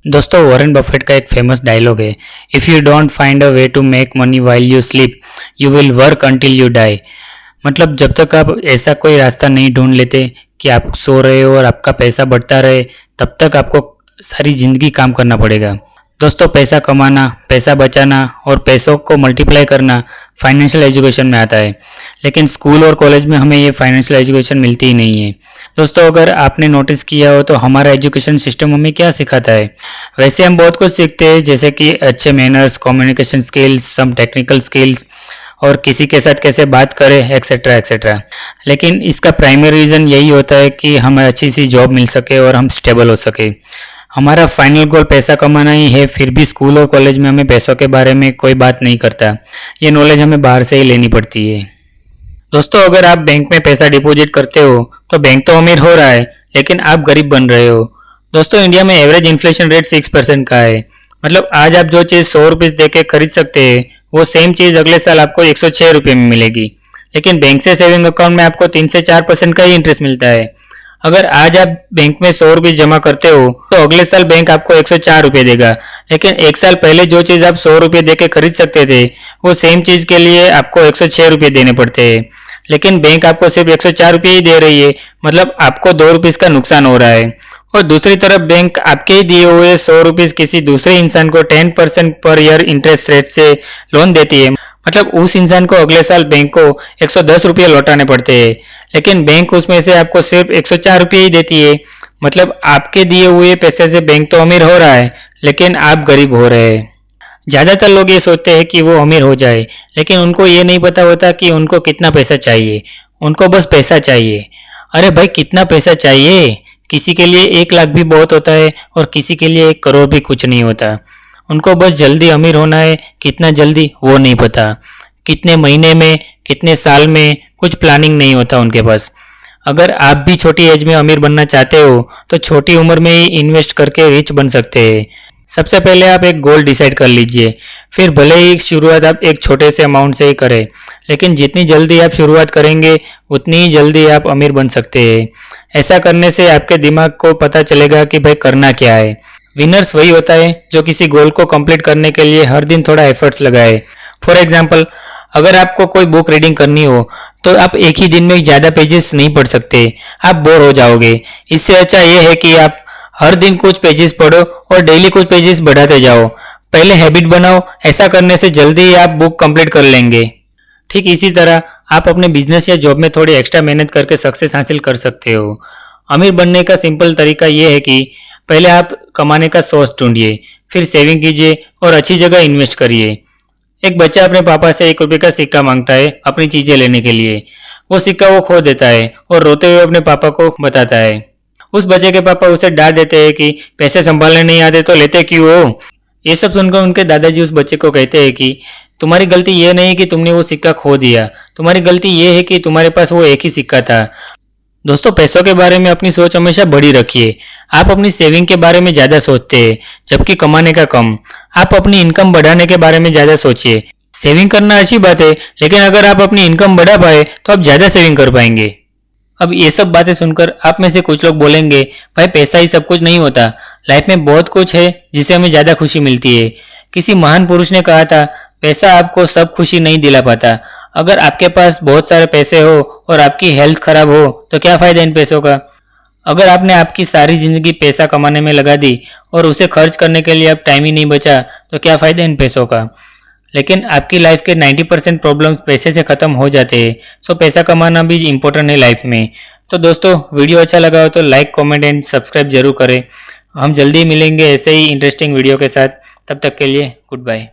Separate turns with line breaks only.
दोस्तों Warren Buffett का एक फेमस डायलॉग है, if you don't find a way to make money while you sleep you will work until you die. मतलब जब तक आप ऐसा कोई रास्ता नहीं ढूंढ लेते कि आप सो रहे हो और आपका पैसा बढ़ता रहे, तब तक आपको सारी ज़िंदगी काम करना पड़ेगा। दोस्तों पैसा कमाना, पैसा बचाना और पैसों को मल्टीप्लाई करना फाइनेंशियल एजुकेशन में आता है, लेकिन स्कूल और कॉलेज में हमें ये फाइनेंशियल एजुकेशन मिलती ही नहीं है। दोस्तों अगर आपने नोटिस किया हो तो हमारा एजुकेशन सिस्टम हमें क्या सिखाता है? वैसे हम बहुत कुछ सीखते हैं, जैसे कि अच्छे manners, communication skills, some technical skills और किसी के साथ कैसे बात करें, एक्सेट्रा एक्सेट्रा। लेकिन इसका प्राइमरी रीज़न यही होता है कि हमें अच्छी सी जॉब मिल सके और हम स्टेबल हो सके। हमारा फाइनल गोल पैसा कमाना ही है, फिर भी स्कूल और कॉलेज में हमें पैसों के बारे में कोई बात नहीं करता। ये नॉलेज हमें बाहर से ही लेनी पड़ती है। दोस्तों अगर आप बैंक में पैसा डिपॉजिट करते हो तो बैंक तो अमीर हो रहा है, लेकिन आप गरीब बन रहे हो। दोस्तों इंडिया में एवरेज इन्फ्लेशन रेट 6% का है। मतलब आज आप जो चीज़ 100 रुपये दे के खरीद सकते हैं, वो सेम चीज़ अगले साल आपको 106 रुपये में मिलेगी। लेकिन बैंक से सेविंग अकाउंट में आपको 3 से 4% का ही इंटरेस्ट मिलता है। अगर आज आप बैंक में 100 रुपये जमा करते हो तो अगले साल बैंक आपको 104 रुपये देगा। लेकिन एक साल पहले जो चीज़ आप 100 रुपये दे के खरीद सकते थे, वो सेम चीज़ के लिए आपको 106 रुपये देने पड़ते हैं। लेकिन बैंक आपको सिर्फ 104 रुपये ही दे रही है, मतलब आपको 2 रुपये का नुकसान हो रहा है। और दूसरी तरफ बैंक आपके ही दिए हुए 100 रुपये किसी दूसरे इंसान को 10% पर ईयर इंटरेस्ट रेट से लोन देती है। मतलब उस इंसान को अगले साल बैंक को 110 रुपये लौटाने पड़ते हैं, लेकिन बैंक उसमें से आपको सिर्फ 104 रुपये ही देती है। मतलब आपके दिए हुए पैसे से बैंक तो अमीर हो रहा है, लेकिन आप गरीब हो रहे हैं। ज़्यादातर लोग ये सोचते हैं कि वो अमीर हो जाए, लेकिन उनको ये नहीं पता होता कि उनको कितना पैसा चाहिए। उनको बस पैसा चाहिए। अरे भाई कितना पैसा चाहिए? किसी के लिए 1 लाख भी बहुत होता है और किसी के लिए 1 करोड़ भी कुछ नहीं होता। उनको बस जल्दी अमीर होना है, कितना जल्दी वो नहीं पता। कितने महीने में, कितने साल में, कुछ प्लानिंग नहीं होता उनके पास। अगर आप भी छोटी एज में अमीर बनना चाहते हो तो छोटी उम्र में ही इन्वेस्ट करके रिच बन सकते हैं। सबसे पहले आप एक गोल डिसाइड कर लीजिए, फिर भले ही शुरुआत आप एक छोटे से अमाउंट से ही करें, लेकिन जितनी जल्दी आप शुरुआत करेंगे उतनी ही जल्दी आप अमीर बन सकते हैं। ऐसा करने से आपके दिमाग को पता चलेगा कि भाई करना क्या है। विनर्स वही होता है जो किसी गोल को कंप्लीट करने के लिए हर दिन थोड़ा एफर्ट्स लगाए। फॉर एग्जाम्पल, अगर आपको कोई बुक रीडिंग करनी हो तो आप एक ही दिन में ज़्यादा पेजेस नहीं पढ़ सकते, आप बोर हो जाओगे। इससे अच्छा ये है कि आप हर दिन कुछ पेजेस पढ़ो और डेली कुछ पेजेस बढ़ाते जाओ। पहले हैबिट बनाओ, ऐसा करने से जल्दी ही आप बुक कंप्लीट कर लेंगे। ठीक इसी तरह आप अपने बिजनेस या जॉब में थोड़ी एक्स्ट्रा मेहनत करके सक्सेस हासिल कर सकते हो। अमीर बनने का सिंपल तरीका ये है कि पहले आप कमाने का सोर्स ढूंढिए, फिर सेविंग कीजिए और अच्छी जगह इन्वेस्ट करिए। एक बच्चा अपने पापा से 1 रुपये का सिक्का मांगता है अपनी चीज़ें लेने के लिए। वो सिक्का वो खो देता है और रोते हुए अपने पापा को बताता है। उस बच्चे के पापा उसे डांट देते हैं कि पैसे संभालने नहीं आते तो लेते क्यों हो। ये सब सुनकर उनके दादाजी उस बच्चे को कहते हैं कि तुम्हारी गलती ये नहीं कि तुमने वो सिक्का खो दिया, तुम्हारी गलती ये है कि तुम्हारे पास वो एक ही सिक्का था। दोस्तों पैसों के बारे में अपनी सोच हमेशा बड़ी रखिए। आप अपनी सेविंग के बारे में ज़्यादा सोचते हैं, जबकि कमाने का कम। आप अपनी इनकम बढ़ाने के बारे में ज़्यादा सोचिए। सेविंग करना अच्छी बात है, लेकिन अगर आप अपनी इनकम बढ़ा पाए तो आप ज़्यादा सेविंग कर पाएंगे। अब ये सब बातें सुनकर आप में से कुछ लोग बोलेंगे, भाई पैसा ही सब कुछ नहीं होता, लाइफ में बहुत कुछ है जिससे हमें ज़्यादा खुशी मिलती है। किसी महान पुरुष ने कहा था, पैसा आपको सब खुशी नहीं दिला पाता। अगर आपके पास बहुत सारे पैसे हो और आपकी हेल्थ खराब हो तो क्या फ़ायदा इन पैसों का। अगर आपने आपकी सारी ज़िंदगी पैसा कमाने में लगा दी और उसे खर्च करने के लिए अब टाइम ही नहीं बचा तो क्या फ़ायदा इन पैसों का। लेकिन आपकी लाइफ के 90% प्रॉब्लम्स पैसे से ख़त्म हो जाते हैं। सो पैसा कमाना भी इम्पोर्टेंट है लाइफ में। तो दोस्तों वीडियो अच्छा लगा हो तो लाइक, कमेंट एंड सब्सक्राइब जरूर करें। हम जल्दी मिलेंगे ऐसे ही इंटरेस्टिंग वीडियो के साथ। तब तक के लिए गुड बाय।